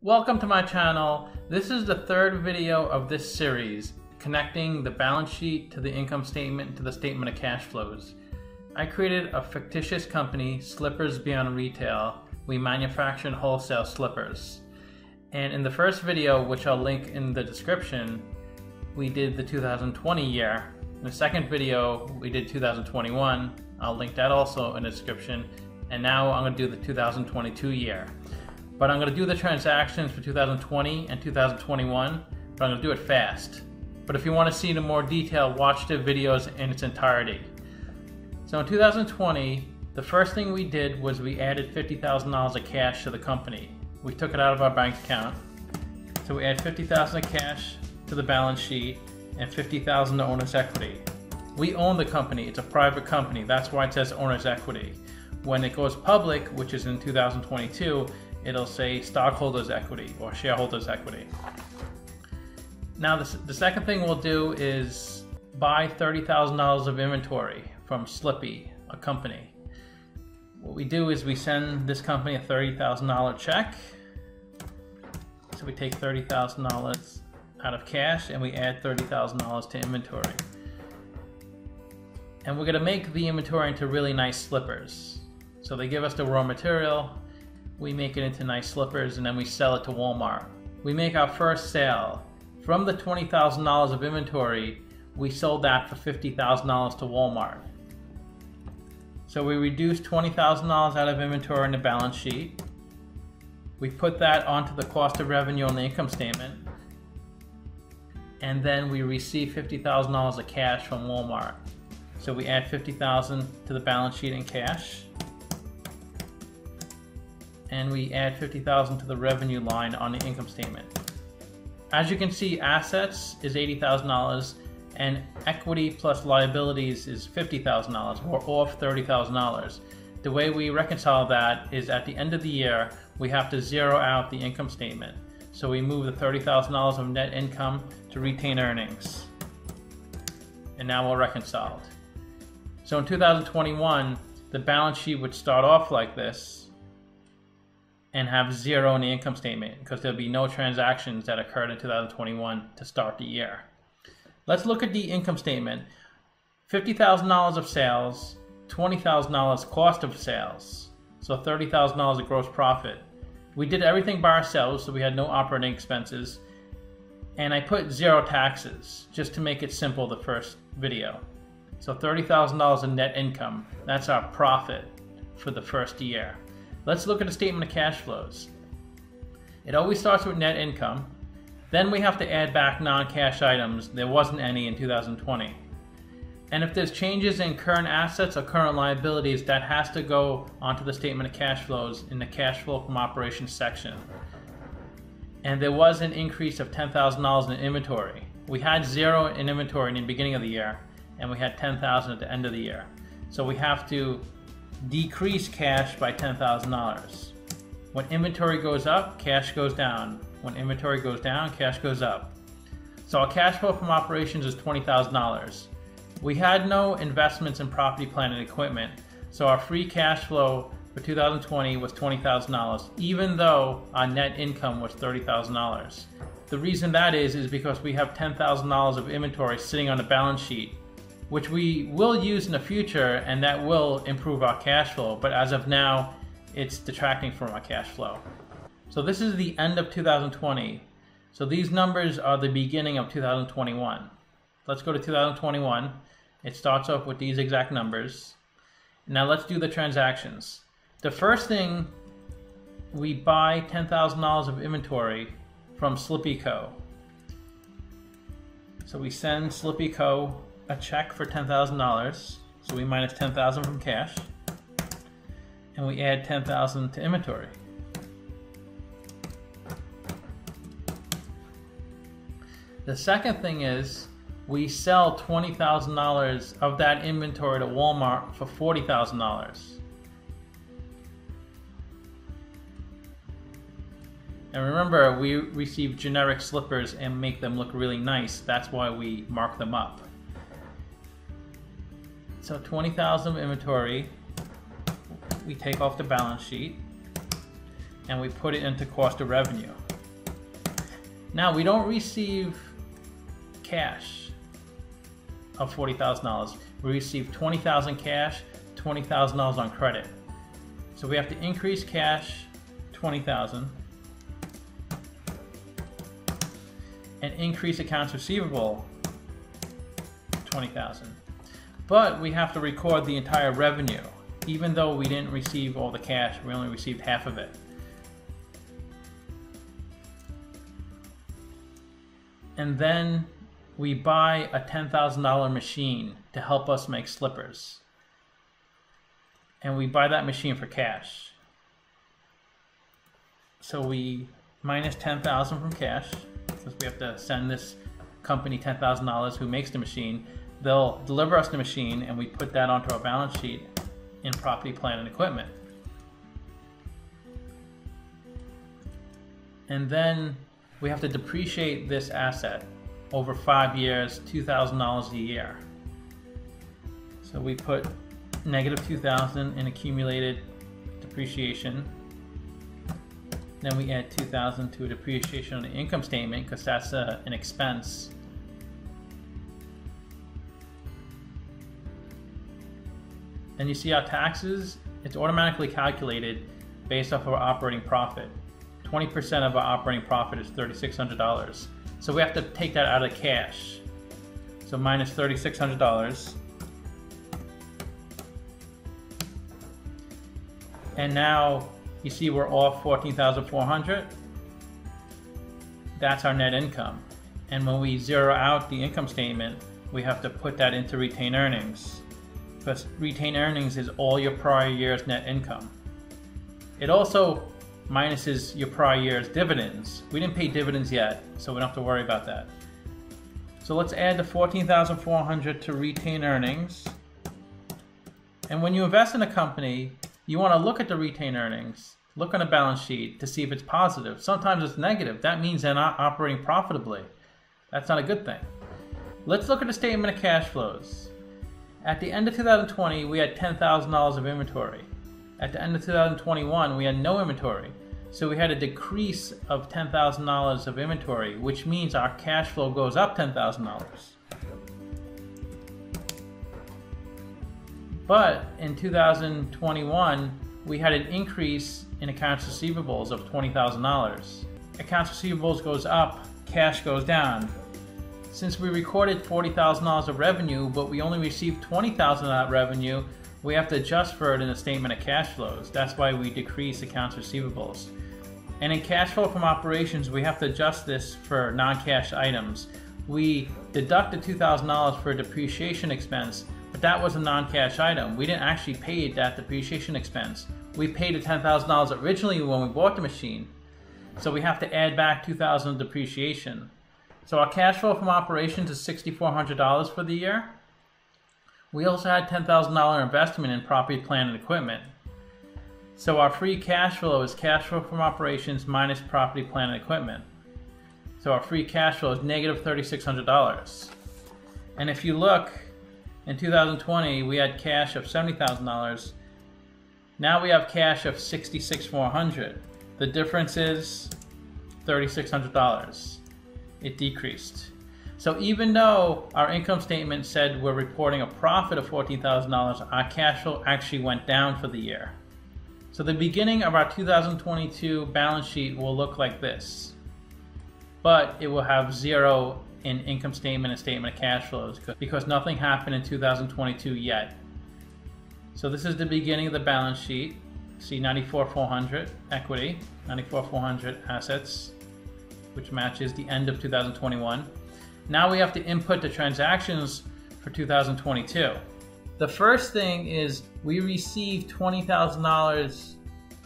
Welcome to my channel. This is the third video of this series, connecting the balance sheet to the income statement to the statement of cash flows. I created a fictitious company, Slippers Beyond Retail. We manufacture and wholesale slippers. And in the first video, which I'll link in the description, we did the 2020 year. In the second video, we did 2021. I'll link that also in the description. And now I'm going to do the 2022 year. But I'm going to do the transactions for 2020 and 2021, but I'm going to do it fast. But if you want to see it in more detail, watch the videos in its entirety. So in 2020, the first thing we did was we added $50,000 of cash to the company. We took it out of our bank account. So we add $50,000 of cash to the balance sheet and $50,000 to owner's equity. We own the company. It's a private company. That's why it says owner's equity. When it goes public, which is in 2022, it'll say stockholders' equity or shareholders' equity. Now the second thing we'll do is buy $30,000 of inventory from Slippy, a company. What we do is we send this company a $30,000 check. So we take $30,000 out of cash and we add $30,000 to inventory. And we're gonna make the inventory into really nice slippers. So they give us the raw material, we make it into nice slippers, and then we sell it to Walmart. We make our first sale. From the $20,000 of inventory, we sold that for $50,000 to Walmart. So we reduced $20,000 out of inventory in the balance sheet. We put that onto the cost of revenue on the income statement. And then we receive $50,000 of cash from Walmart. So we add $50,000 to the balance sheet in cash. And we add $50,000 to the revenue line on the income statement. As you can see, assets is $80,000 and equity plus liabilities is $50,000. We're off $30,000. The way we reconcile that is at the end of the year, we have to zero out the income statement. So we move the $30,000 of net income to retained earnings. And now we're reconciled. So in 2021, the balance sheet would start off like this and have zero in the income statement because there'll be no transactions that occurred in 2021 to start the year. Let's look at the income statement. $50,000 of sales, $20,000 cost of sales, so $30,000 of gross profit. We did everything by ourselves, so we had no operating expenses, and I put zero taxes just to make it simple the first video. So $30,000 in net income, that's our profit for the first year. Let's look at the statement of cash flows. It always starts with net income. Then we have to add back non-cash items. There wasn't any in 2020. And if there's changes in current assets or current liabilities, that has to go onto the statement of cash flows in the cash flow from operations section. And there was an increase of $10,000 in inventory. We had zero in inventory in the beginning of the year, and we had $10,000 at the end of the year. So we have to decrease cash by $10,000. When inventory goes up, cash goes down. When inventory goes down, cash goes up. So our cash flow from operations is $20,000. We had no investments in property, plant, and equipment, so our free cash flow for 2020 was $20,000, even though our net income was $30,000. The reason that is because we have $10,000 of inventory sitting on the balance sheet, which we will use in the future, and that will improve our cash flow, but as of now, it's detracting from our cash flow. So this is the end of 2020. So these numbers are the beginning of 2021. Let's go to 2021. It starts off with these exact numbers. Now let's do the transactions. The first thing, we buy $10,000 of inventory from Slippy Co. So we send Slippy Co. a check for $10,000, so we minus $10,000 from cash, and we add $10,000 to inventory. The second thing is we sell $20,000 of that inventory to Walmart for $40,000. And remember, we receive generic slippers and make them look really nice. That's why we mark them up. So $20,000 of inventory we take off the balance sheet and we put it into cost of revenue. Now we don't receive cash of $40,000. We receive $20,000 cash, $20,000 on credit. So we have to increase cash $20,000 and increase accounts receivable $20,000. But we have to record the entire revenue. Even though we didn't receive all the cash, we only received half of it. And then we buy a $10,000 machine to help us make slippers. And we buy that machine for cash. So we minus $10,000 from cash, because we have to send this company $10,000 who makes the machine. They'll deliver us the machine, and we put that onto our balance sheet in property, plant, and equipment. And then we have to depreciate this asset over 5 years, $2,000 a year. So we put negative $2,000 in accumulated depreciation. Then we add $2,000 to a depreciation on the income statement because that's an expense. And you see our taxes, it's automatically calculated based off of our operating profit. 20% of our operating profit is $3,600. So we have to take that out of cash. So minus $3,600. And now you see we're off $14,400. That's our net income. And when we zero out the income statement, we have to put that into retained earnings, because retained earnings is all your prior year's net income. It also minuses your prior year's dividends. We didn't pay dividends yet, so we don't have to worry about that. So let's add the $14,400 to retained earnings. And when you invest in a company, you want to look at the retained earnings, look on the balance sheet to see if it's positive. Sometimes it's negative. That means they're not operating profitably. That's not a good thing. Let's look at the statement of cash flows. At the end of 2020, we had $10,000 of inventory. At the end of 2021, we had no inventory. So we had a decrease of $10,000 of inventory, which means our cash flow goes up $10,000. But in 2021, we had an increase in accounts receivables of $20,000. Accounts receivables goes up, cash goes down. Since we recorded $40,000 of revenue, but we only received $20,000 of that revenue, we have to adjust for it in the statement of cash flows. That's why we decrease accounts receivables. And in cash flow from operations, we have to adjust this for non-cash items. We deducted $2,000 for depreciation expense, but that was a non-cash item. We didn't actually pay that depreciation expense. We paid the $10,000 originally when we bought the machine. So we have to add back $2,000 of depreciation. So our cash flow from operations is $6,400 for the year. We also had $10,000 investment in property, plant, and equipment. So our free cash flow is cash flow from operations minus property, plant, and equipment. So our free cash flow is negative $3,600. And if you look, in 2020, we had cash of $70,000. Now we have cash of $66,400. The difference is $3,600. It decreased. So even though our income statement said we're reporting a profit of $14,000, our cash flow actually went down for the year. So the beginning of our 2022 balance sheet will look like this, but it will have zero in income statement and statement of cash flows because nothing happened in 2022 yet. So this is the beginning of the balance sheet. See $94,400 equity, $94,400 assets, which matches the end of 2021. Now we have to input the transactions for 2022. The first thing is we received $20,000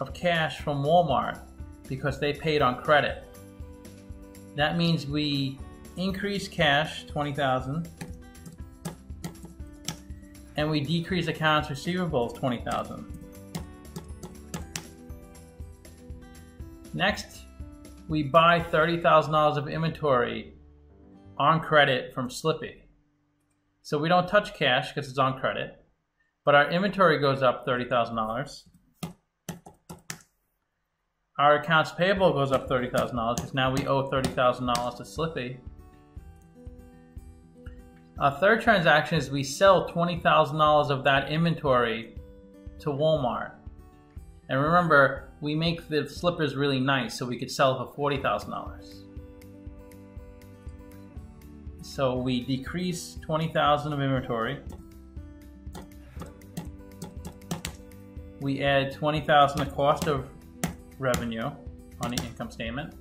of cash from Walmart because they paid on credit. That means we increase cash, $20,000, and we decrease accounts receivable, $20,000. Next, we buy $30,000 of inventory on credit from Slippy. So we don't touch cash because it's on credit, but our inventory goes up $30,000. Our accounts payable goes up $30,000 because now we owe $30,000 to Slippy. Our third transaction is we sell $20,000 of that inventory to Walmart. And remember, we make the slippers really nice, so we could sell for $40,000. So we decrease $20,000 of inventory. We add $20,000 of cost of revenue on the income statement.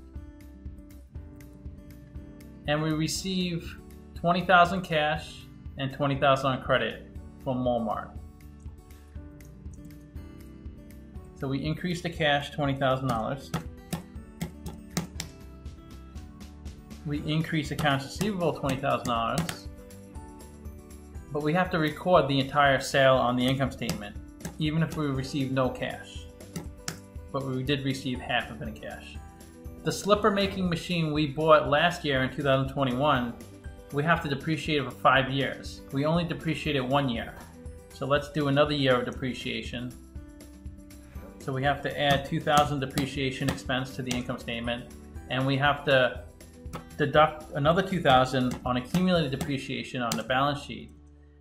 And we receive $20,000 cash and $20,000 on credit from Walmart. So we increase the cash $20,000. We increase accounts receivable $20,000. But we have to record the entire sale on the income statement, even if we receive no cash. But we did receive half of it in cash. The slipper making machine we bought last year in 2021, we have to depreciate it for 5 years. We only depreciate it 1 year. So let's do another year of depreciation. So we have to add $2,000 depreciation expense to the income statement, and we have to deduct another $2,000 on accumulated depreciation on the balance sheet.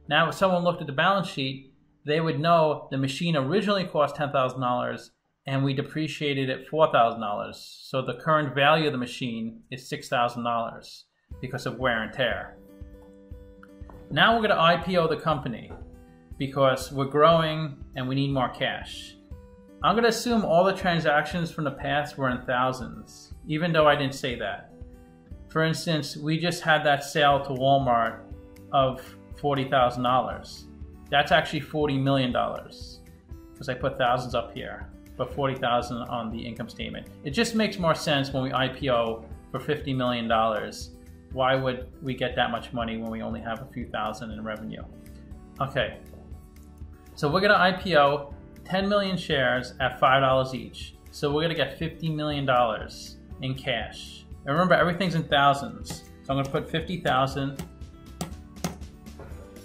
Now, if someone looked at the balance sheet, they would know the machine originally cost $10,000 and we depreciated it $4,000. So the current value of the machine is $6,000 because of wear and tear. Now we're going to IPO the company because we're growing and we need more cash. I'm going to assume all the transactions from the past were in thousands, even though I didn't say that. For instance, we just had that sale to Walmart of $40,000. That's actually $40 million because I put thousands up here, but $40,000 on the income statement. It just makes more sense when we IPO for $50 million. Why would we get that much money when we only have a few thousand in revenue? Okay, so we're going to IPO 10 million shares at $5 each. So we're going to get $50 million in cash. And remember, everything's in thousands. So I'm going to put $50,000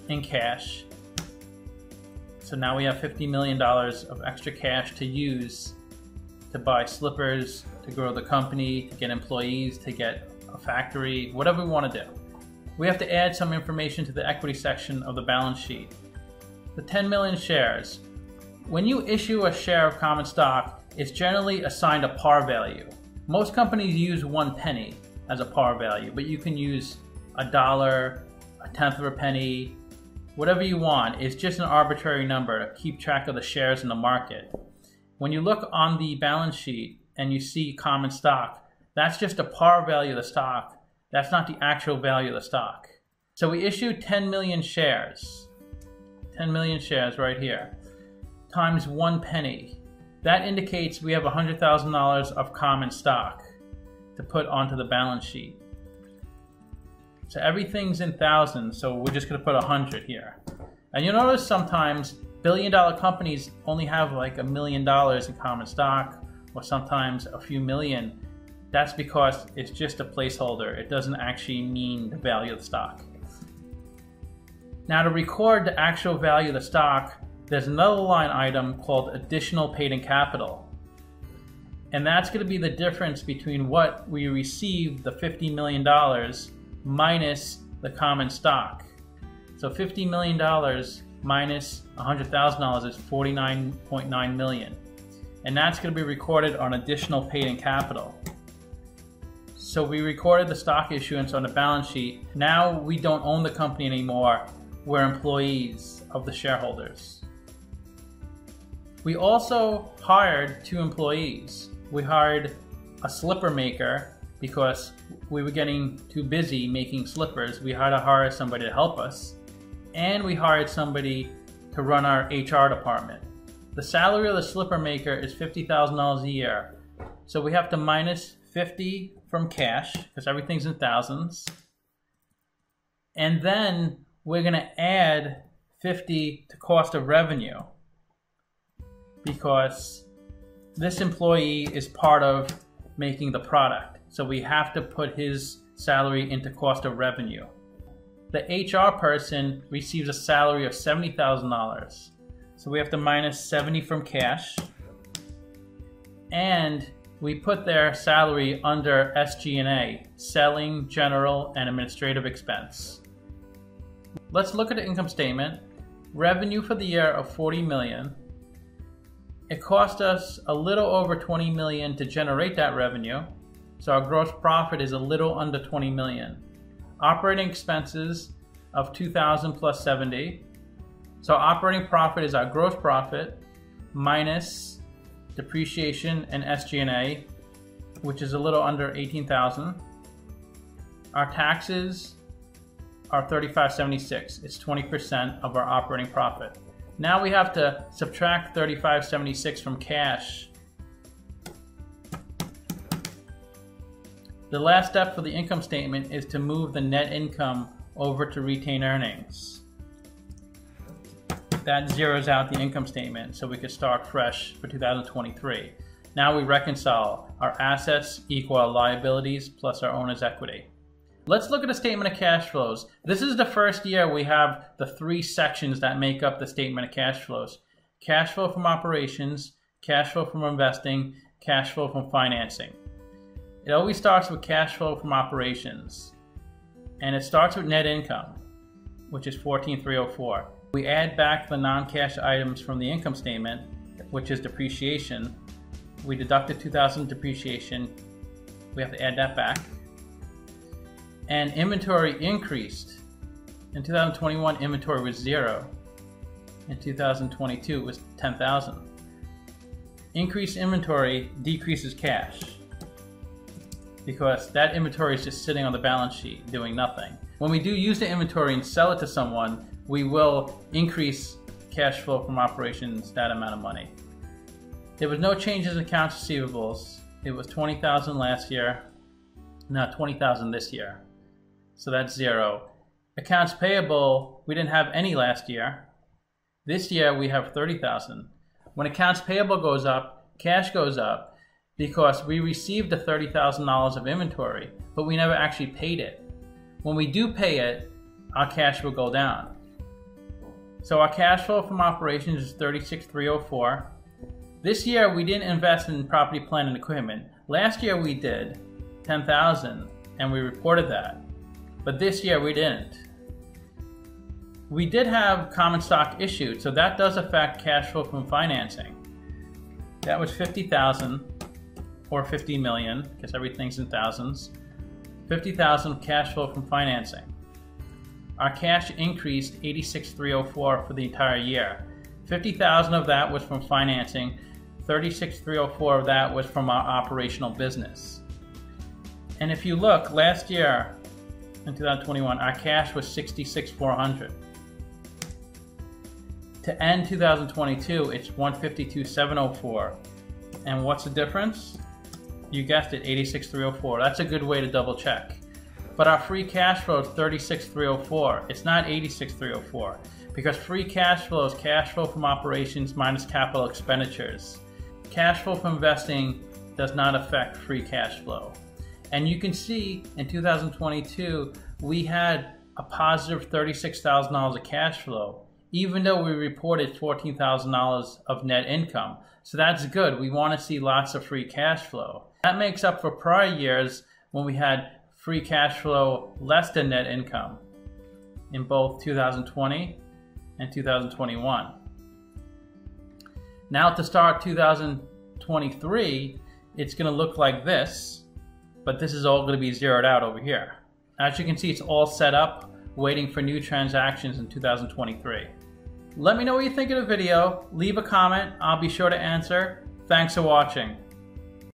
in cash. So now we have $50 million of extra cash to use to buy slippers, to grow the company, to get employees, to get a factory, whatever we want to do. We have to add some information to the equity section of the balance sheet. The 10 million shares. When you issue a share of common stock, it's generally assigned a par value. Most companies use 1 penny as a par value, but you can use $1, a tenth of a penny, whatever you want. It's just an arbitrary number to keep track of the shares in the market. When you look on the balance sheet and you see common stock, that's just a par value of the stock. That's not the actual value of the stock. So we issued 10 million shares. 10 million shares right here, times 1 penny. That indicates we have $100,000 of common stock to put onto the balance sheet. So everything's in thousands, so we're just going to put 100 here. And you'll notice sometimes billion-dollar companies only have like $1 million in common stock, or sometimes a few million. That's because it's just a placeholder. It doesn't actually mean the value of the stock. Now, to record the actual value of the stock, there's another line item called additional paid in capital. And that's going to be the difference between what we received, the $50 million, minus the common stock. So $50 million minus $100,000 is $49.9 million. And that's going to be recorded on additional paid in capital. So we recorded the stock issuance on the balance sheet. Now we don't own the company anymore. We're employees of the shareholders. We also hired 2 employees. We hired a slipper maker because we were getting too busy making slippers. We had to hire somebody to help us. And we hired somebody to run our HR department. The salary of the slipper maker is $50,000 a year. So we have to minus 50 from cash because everything's in thousands. And then we're going to add 50 to cost of revenue, because this employee is part of making the product. So we have to put his salary into cost of revenue. The HR person receives a salary of $70,000. So we have to minus 70 from cash. And we put their salary under SG&A, selling, general, and administrative expense. Let's look at the income statement. Revenue for the year of 40 million. It cost us a little over 20 million to generate that revenue. So our gross profit is a little under 20 million. Operating expenses of 2,000 plus 70. So operating profit is our gross profit minus depreciation and SG&A, which is a little under 18,000. Our taxes are 3576. It's 20% of our operating profit. Now we have to subtract 3576 from cash. The last step for the income statement is to move the net income over to retained earnings. That zeroes out the income statement so we could start fresh for 2023. Now we reconcile our assets equal our liabilities plus our owner's equity. Let's look at the statement of cash flows. This is the first year we have the three sections that make up the statement of cash flows. Cash flow from operations, cash flow from investing, cash flow from financing. It always starts with cash flow from operations. And it starts with net income, which is 14,304. We add back the non-cash items from the income statement, which is depreciation. We deducted 2,000 depreciation. We have to add that back. And inventory increased. In 2021, inventory was 0. In 2022, it was 10,000. Increased inventory decreases cash because that inventory is just sitting on the balance sheet doing nothing. When we do use the inventory and sell it to someone, we will increase cash flow from operations that amount of money. There was no changes in accounts receivables. It was 20,000 last year, now 20,000 this year. So that's 0. Accounts payable, we didn't have any last year. This year we have 30,000. When accounts payable goes up, cash goes up because we received the $30,000 of inventory, but we never actually paid it. When we do pay it, our cash will go down. So our cash flow from operations is 36,304. This year we didn't invest in property, plant, and equipment. Last year we did 10,000 and we reported that. But this year we didn't. We did have common stock issued, so that does affect cash flow from financing. That was 50,000 or 50 million, because everything's in thousands. 50,000 cash flow from financing. Our cash increased 86,304 for the entire year. 50,000 of that was from financing. 36,304 of that was from our operational business. And if you look, last year in 2021, our cash was 66,400. To end 2022, it's 152,704. And what's the difference? You guessed it, 86,304. That's a good way to double check. But our free cash flow is 36,304. It's not 86,304 because free cash flow is cash flow from operations minus capital expenditures. Cash flow from investing does not affect free cash flow. And you can see in 2022, we had a positive $36,000 of cash flow, even though we reported $14,000 of net income. So that's good. We want to see lots of free cash flow. That makes up for prior years when we had free cash flow less than net income in both 2020 and 2021. Now to start 2023, it's going to look like this, but this is all going to be zeroed out over here. As you can see, it's all set up, waiting for new transactions in 2023. Let me know what you think of the video. Leave a comment. I'll be sure to answer. Thanks for watching.